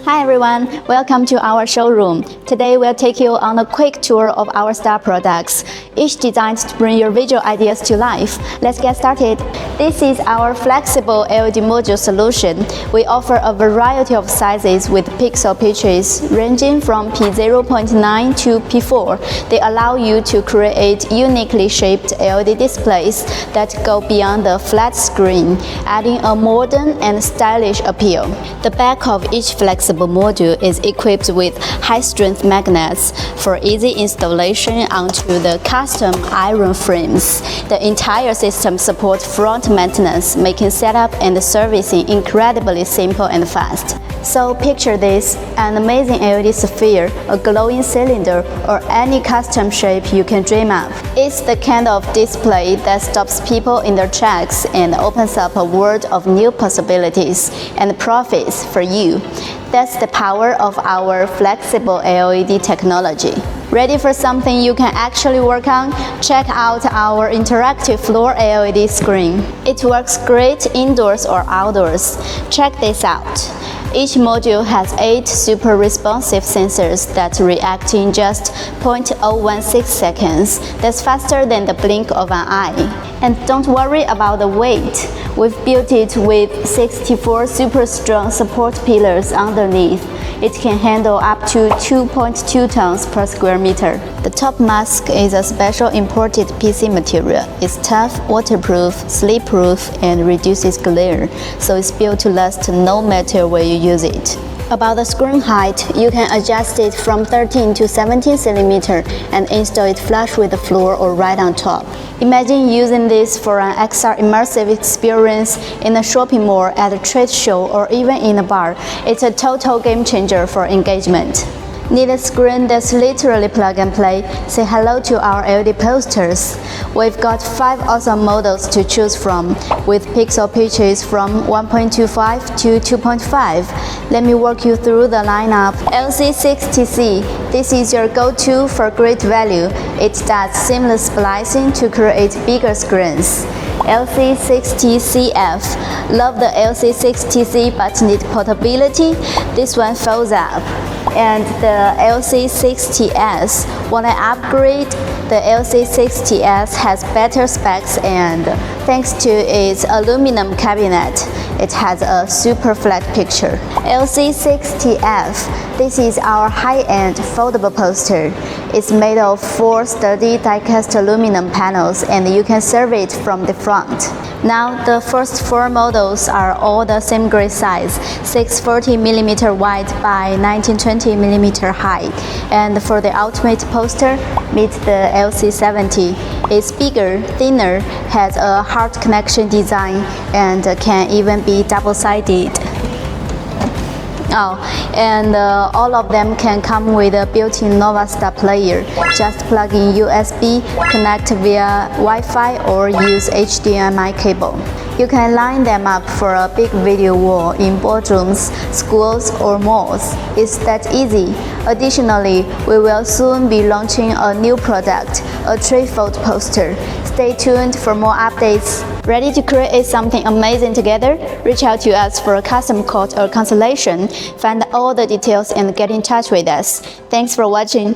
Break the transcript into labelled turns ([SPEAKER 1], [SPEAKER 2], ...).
[SPEAKER 1] Hi everyone, welcome to our showroom. Today we'll take you on a quick tour of our star products, each designed to bring your visual ideas to life. Let's get started. This is our flexible LED module solution. We offer a variety of sizes with pixel pitches ranging from P0.9 to P4. They allow you to create uniquely shaped LED displays that go beyond the flat screen, adding a modern and stylish appeal. The back of each flexible module is equipped with high-strength magnets for easy installation onto the custom iron frames. The entire system supports front maintenance, making setup and servicing incredibly simple and fast. So picture this, an amazing LED sphere, a glowing cylinder, or any custom shape you can dream of. It's the kind of display that stops people in their tracks and opens up a world of new possibilities and profits for you. That's the power of our flexible LED technology. Ready for something you can actually work on? Check out our interactive floor LED screen. It works great indoors or outdoors. Check this out. Each module has 8 super responsive sensors that react in just 0.016 seconds. That's faster than the blink of an eye. And don't worry about the weight. We've built it with 64 super strong support pillars underneath. It can handle up to 2.2 tons per square meter. The top mask is a special imported PC material. It's tough, waterproof, sleep-proof, and reduces glare, so it's built to last no matter where you use it. About the screen height, you can adjust it from 13 to 17 cm and install it flush with the floor or right on top. Imagine using this for an XR immersive experience in a shopping mall, at a trade show, or even in a bar. It's a total game changer for engagement. Need a screen that's literally plug and play? Say hello to our LED posters. We've got 5 awesome models to choose from, with pixel pitches from 1.25 to 2.5. Let me walk you through the lineup. LC60C. This is your go-to for great value. It does seamless splicing to create bigger screens. LC60CF. Love the LC60C but need portability? This one folds up. And the LC60S. Want to upgrade? The LC60S has better specs, and thanks to its aluminum cabinet, it has a super flat picture. LC60F. This is our high-end foldable poster. It's made of 4 sturdy die-cast aluminum panels, and you can serve it from the front. Now, the first 4 models are all the same grade size, 640 mm wide by 1920 mm high. And for the ultimate poster, meet the LC70. It's bigger, thinner, has a hard connection design, and can even be double-sided. All of them can come with a built-in Nova Star player. Just plug in USB, connect via Wi-Fi, or use HDMI cable. You can line them up for a big video wall in boardrooms, schools, or malls. It's that easy. Additionally, we will soon be launching a new product, a trifold poster. Stay tuned for more updates. Ready to create something amazing together? Reach out to us for a custom quote or consultation. Find all the details and get in touch with us. Thanks for watching.